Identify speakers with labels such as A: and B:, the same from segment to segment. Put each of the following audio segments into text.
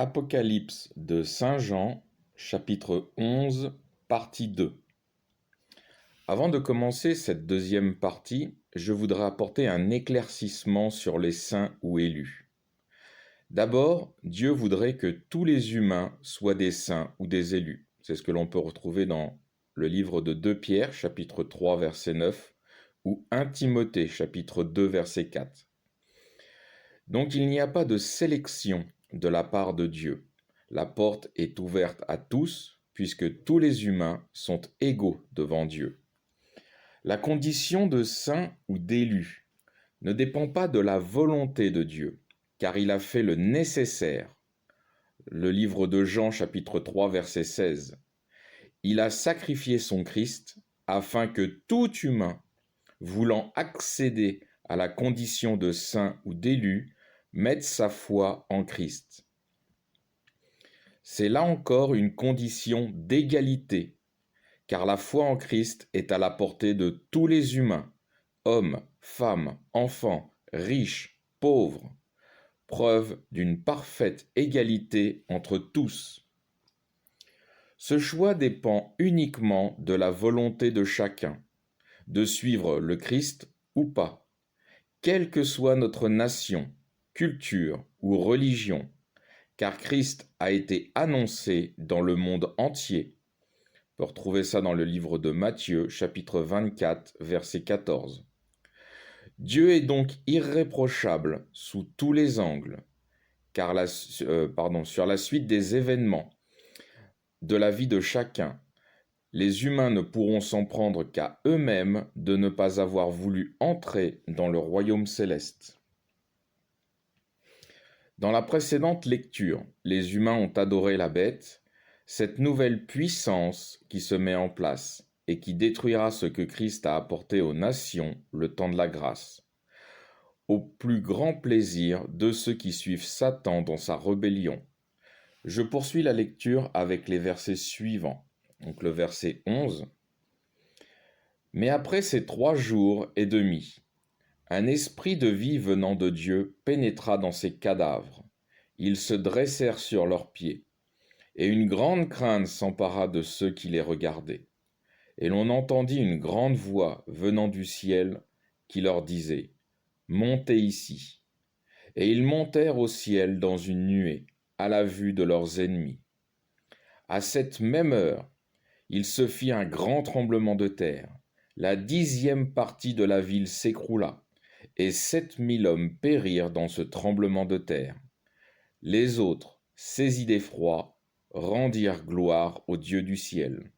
A: Apocalypse de Saint Jean, chapitre 11, partie 2. Avant de commencer cette deuxième partie, je voudrais apporter un éclaircissement sur les saints ou élus. D'abord, Dieu voudrait que tous les humains soient des saints ou des élus. C'est ce que l'on peut retrouver dans le livre de 2 Pierre, chapitre 3, verset 9, ou 1 Timothée, chapitre 2, verset 4. Donc il n'y a pas de sélection de la part de Dieu. La porte est ouverte à tous, puisque tous les humains sont égaux devant Dieu. La condition de saint ou d'élu ne dépend pas de la volonté de Dieu, car il a fait le nécessaire. Le livre de Jean, chapitre 3, verset 16. Il a sacrifié son Christ afin que tout humain, voulant accéder à la condition de saint ou d'élu, mette sa foi en Christ. C'est là encore une condition d'égalité, car la foi en Christ est à la portée de tous les humains, hommes, femmes, enfants, riches, pauvres, preuve d'une parfaite égalité entre tous. Ce choix dépend uniquement de la volonté de chacun, de suivre le Christ ou pas, quelle que soit notre nation, culture ou religion, car Christ a été annoncé dans le monde entier. On peut retrouver ça dans le livre de Matthieu, chapitre 24, verset 14. Dieu est donc irréprochable sous tous les angles, car sur la suite des événements de la vie de chacun, les humains ne pourront s'en prendre qu'à eux-mêmes de ne pas avoir voulu entrer dans le royaume céleste. Dans la précédente lecture, les humains ont adoré la bête, cette nouvelle puissance qui se met en place et qui détruira ce que Christ a apporté aux nations le temps de la grâce, au plus grand plaisir de ceux qui suivent Satan dans sa rébellion. Je poursuis la lecture avec les versets suivants, donc le verset 11. Mais après ces 3 jours et demi, un esprit de vie venant de Dieu pénétra dans ces cadavres. Ils se dressèrent sur leurs pieds, et une grande crainte s'empara de ceux qui les regardaient. Et l'on entendit une grande voix venant du ciel qui leur disait : « Montez ici. » Et ils montèrent au ciel dans une nuée, à la vue de leurs ennemis. À cette même heure, il se fit un grand tremblement de terre. La 10e partie de la ville s'écroula, et 7000 hommes périrent dans ce tremblement de terre. Les autres, saisis d'effroi, rendirent gloire au Dieu du ciel.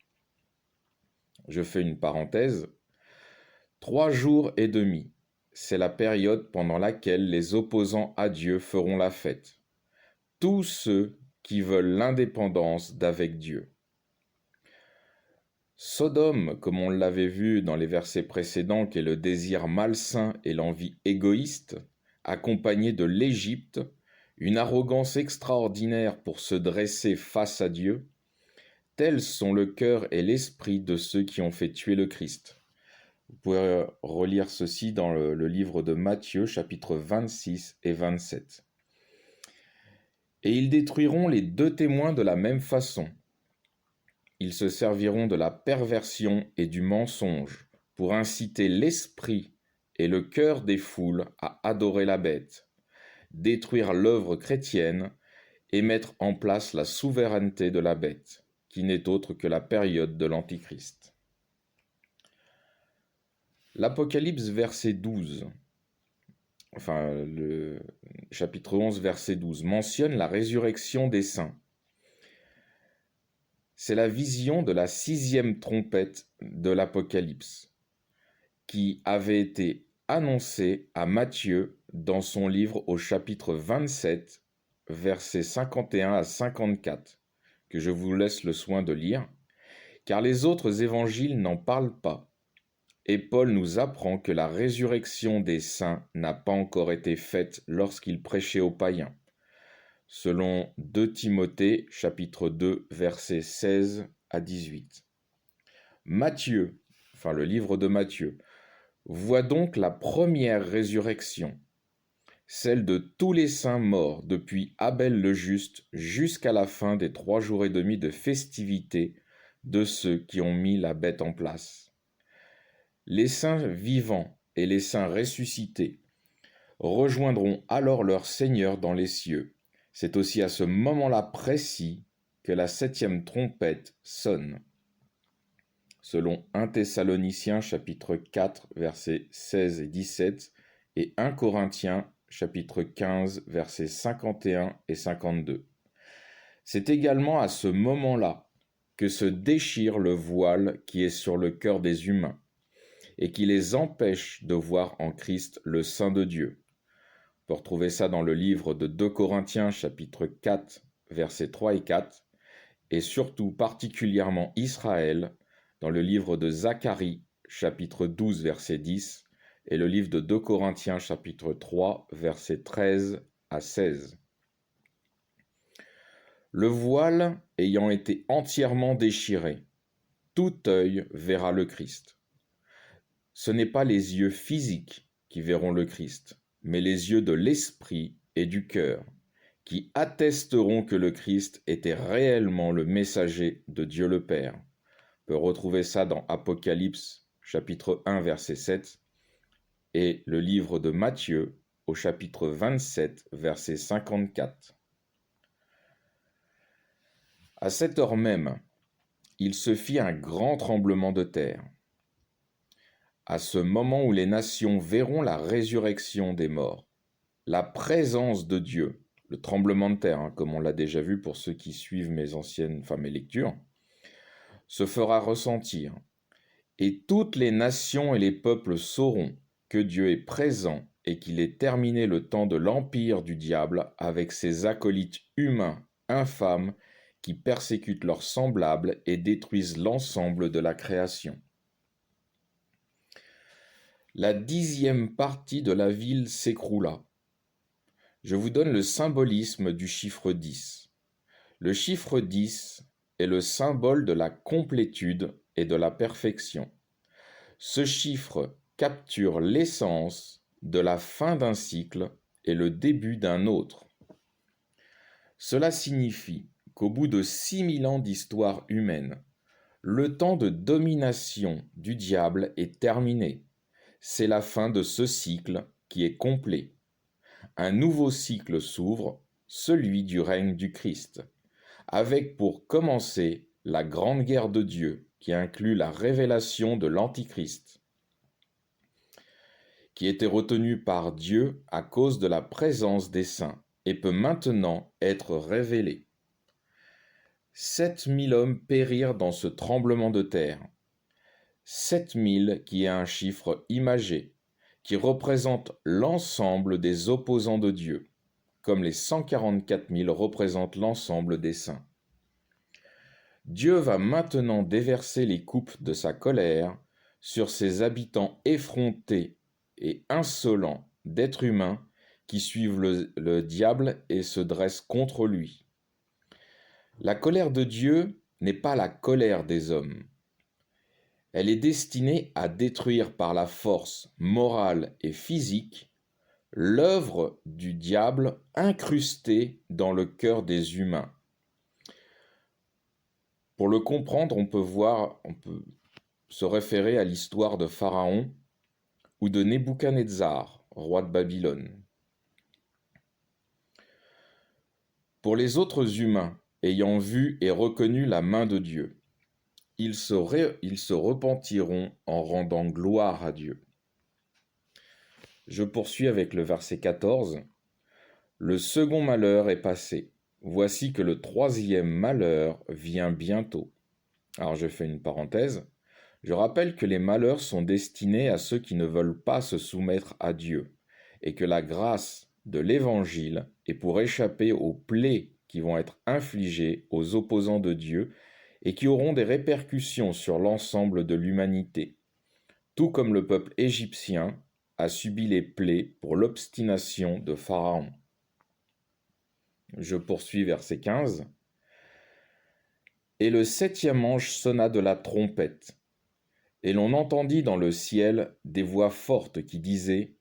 A: Je fais une parenthèse. 3 jours et demi, c'est la période pendant laquelle les opposants à Dieu feront la fête. Tous ceux qui veulent l'indépendance d'avec Dieu. Sodome, comme on l'avait vu dans les versets précédents, qui est le désir malsain et l'envie égoïste, accompagné de l'Égypte, une arrogance extraordinaire pour se dresser face à Dieu, tels sont le cœur et l'esprit de ceux qui ont fait tuer le Christ. Vous pouvez relire ceci dans le livre de Matthieu, chapitres 26 et 27. Et ils détruiront les 2 témoins de la même façon. Ils se serviront de la perversion et du mensonge pour inciter l'esprit et le cœur des foules à adorer la bête, détruire l'œuvre chrétienne et mettre en place la souveraineté de la bête, qui n'est autre que la période de l'Antichrist. L'Apocalypse verset 12, le chapitre 11 verset 12, mentionne la résurrection des saints. C'est la vision de la 6e trompette de l'Apocalypse, qui avait été annoncée à Matthieu dans son livre au chapitre 27, versets 51 à 54, que je vous laisse le soin de lire, car les autres évangiles n'en parlent pas. Et Paul nous apprend que la résurrection des saints n'a pas encore été faite lorsqu'il prêchait aux païens, selon 2 Timothée, chapitre 2, versets 16 à 18. Matthieu, le livre de Matthieu, voit donc la première résurrection, celle de tous les saints morts depuis Abel le juste jusqu'à la fin des 3 jours et demi de festivité de ceux qui ont mis la bête en place. Les saints vivants et les saints ressuscités rejoindront alors leur Seigneur dans les cieux. C'est aussi à ce moment-là précis que la 7e trompette sonne. Selon 1 Thessaloniciens chapitre 4 versets 16 et 17 et 1 Corinthiens chapitre 15 versets 51 et 52. C'est également à ce moment-là que se déchire le voile qui est sur le cœur des humains et qui les empêche de voir en Christ le Saint de Dieu. On peut retrouver ça dans le livre de 2 Corinthiens chapitre 4 versets 3 et 4 et surtout particulièrement Israël dans le livre de Zacharie chapitre 12 verset 10 et le livre de 2 Corinthiens chapitre 3 versets 13 à 16. Le voile ayant été entièrement déchiré, tout œil verra le Christ. Ce n'est pas les yeux physiques qui verront le Christ, mais les yeux de l'esprit et du cœur, qui attesteront que le Christ était réellement le messager de Dieu le Père. On peut retrouver ça dans Apocalypse, chapitre 1, verset 7, et le livre de Matthieu, au chapitre 27, verset 54. À cette heure même, il se fit un grand tremblement de terre. À ce moment où les nations verront la résurrection des morts, la présence de Dieu, le tremblement de terre, comme on l'a déjà vu pour ceux qui suivent mes lectures, se fera ressentir, et toutes les nations et les peuples sauront que Dieu est présent et qu'il est terminé le temps de l'empire du diable avec ses acolytes humains infâmes qui persécutent leurs semblables et détruisent l'ensemble de la création. La 10e partie de la ville s'écroula. Je vous donne le symbolisme du chiffre 10. Le chiffre 10 est le symbole de la complétude et de la perfection. Ce chiffre capture l'essence de la fin d'un cycle et le début d'un autre. Cela signifie qu'au bout de 6000 ans d'histoire humaine, le temps de domination du diable est terminé. C'est la fin de ce cycle qui est complet. Un nouveau cycle s'ouvre, celui du règne du Christ, avec pour commencer la grande guerre de Dieu qui inclut la révélation de l'Antichrist, qui était retenu par Dieu à cause de la présence des saints et peut maintenant être révélé. 7000 hommes périrent dans ce tremblement de terre. 7000 qui est un chiffre imagé, qui représente l'ensemble des opposants de Dieu, comme les 144 000 représentent l'ensemble des saints. Dieu va maintenant déverser les coupes de sa colère sur ses habitants effrontés et insolents d'êtres humains qui suivent le diable et se dressent contre lui. La colère de Dieu n'est pas la colère des hommes. Elle est destinée à détruire par la force morale et physique l'œuvre du diable incrustée dans le cœur des humains. Pour le comprendre, on peut se référer à l'histoire de Pharaon ou de Nebuchadnezzar, roi de Babylone. Pour les autres humains ayant vu et reconnu la main de Dieu, ils se repentiront en rendant gloire à Dieu. Je poursuis avec le verset 14. Le second malheur est passé. Voici que le 3e malheur vient bientôt. Alors je fais une parenthèse. Je rappelle que les malheurs sont destinés à ceux qui ne veulent pas se soumettre à Dieu et que la grâce de l'Évangile est pour échapper aux plaies qui vont être infligées aux opposants de Dieu et qui auront des répercussions sur l'ensemble de l'humanité, tout comme le peuple égyptien a subi les plaies pour l'obstination de Pharaon. Je poursuis verset 15. Et le 7e ange sonna de la trompette, et l'on entendit dans le ciel des voix fortes qui disaient :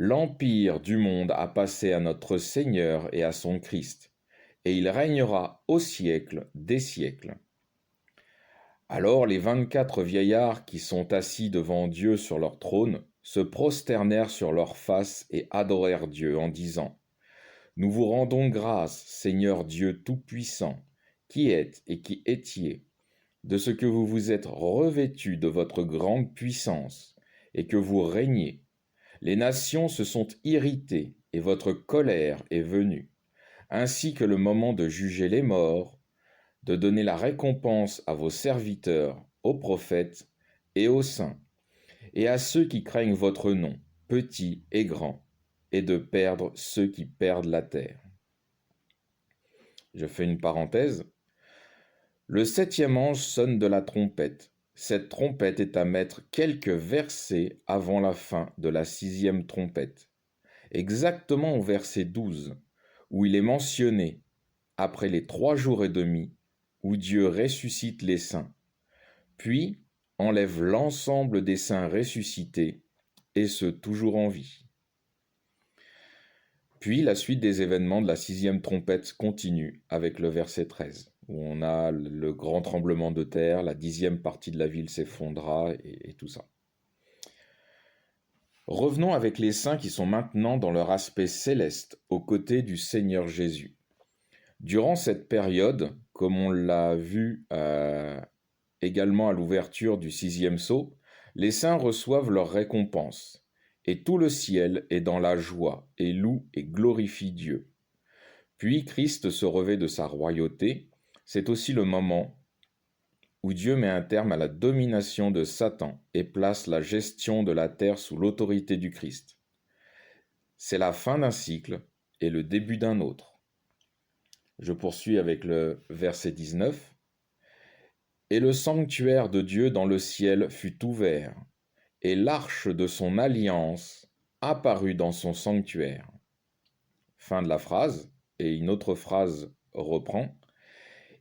A: L'empire du monde a passé à notre Seigneur et à son Christ, et il régnera au siècle des siècles. » Alors les 24 vieillards qui sont assis devant Dieu sur leur trône se prosternèrent sur leurs faces et adorèrent Dieu en disant : « Nous vous rendons grâce, Seigneur Dieu Tout-Puissant, qui êtes et qui étiez, de ce que vous vous êtes revêtus de votre grande puissance, et que vous régnez. Les nations se sont irritées, et votre colère est venue, ainsi que le moment de juger les morts, de donner la récompense à vos serviteurs, aux prophètes et aux saints, et à ceux qui craignent votre nom, petits et grands, et de perdre ceux qui perdent la terre. » Je fais une parenthèse. Le 7e ange sonne de la trompette. Cette trompette est à mettre quelques versets avant la fin de la 6e trompette, exactement au verset 12, où il est mentionné, après les 3 jours et demi, où Dieu ressuscite les saints, puis enlève l'ensemble des saints ressuscités, et ceux toujours en vie. Puis la suite des événements de la 6e trompette continue avec le verset 13, où on a le grand tremblement de terre, la 10e partie de la ville s'effondra, et tout ça. Revenons avec les saints qui sont maintenant dans leur aspect céleste, aux côtés du Seigneur Jésus. Durant cette période, comme on l'a vu également à l'ouverture du 6e sceau, les saints reçoivent leur récompense, et tout le ciel est dans la joie, et loue et glorifie Dieu. Puis Christ se revêt de sa royauté. C'est aussi le moment où Dieu met un terme à la domination de Satan et place la gestion de la terre sous l'autorité du Christ. C'est la fin d'un cycle et le début d'un autre. Je poursuis avec le verset 19. « Et le sanctuaire de Dieu dans le ciel fut ouvert, et l'arche de son alliance apparut dans son sanctuaire. » Fin de la phrase, et une autre phrase reprend.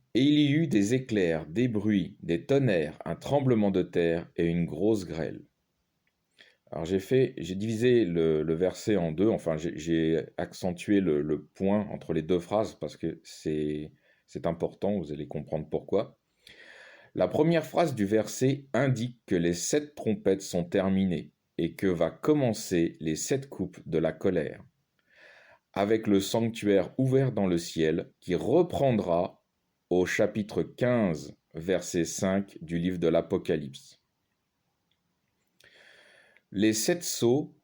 A: « Et il y eut des éclairs, des bruits, des tonnerres, un tremblement de terre et une grosse grêle. » Alors j'ai divisé le verset en deux, enfin j'ai accentué le point entre les deux phrases parce que c'est important, vous allez comprendre pourquoi. La première phrase du verset indique que les 7 trompettes sont terminées et que va commencer les 7 coupes de la colère, avec le sanctuaire ouvert dans le ciel qui reprendra au chapitre 15, verset 5 du livre de l'Apocalypse. Les 7 sceaux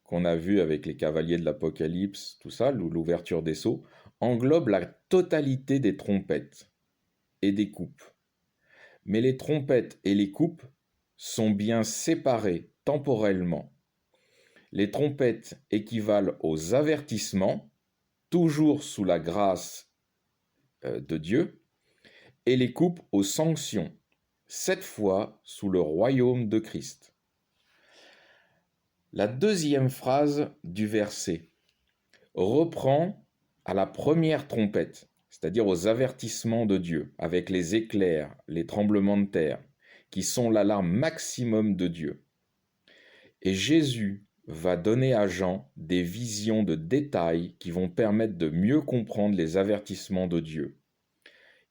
A: qu'on a vus avec les cavaliers de l'Apocalypse, tout ça, l'ouverture des sceaux, englobent la totalité des trompettes et des coupes. Mais les trompettes et les coupes sont bien séparées temporellement. Les trompettes équivalent aux avertissements, toujours sous la grâce de Dieu, et les coupes aux sanctions, cette fois sous le royaume de Christ. La deuxième phrase du verset reprend à la première trompette, c'est-à-dire aux avertissements de Dieu, avec les éclairs, les tremblements de terre, qui sont l'alarme maximum de Dieu. Et Jésus va donner à Jean des visions de détails qui vont permettre de mieux comprendre les avertissements de Dieu,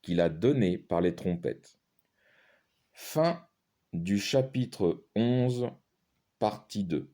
A: qu'il a donnés par les trompettes. Fin du chapitre 11, partie 2.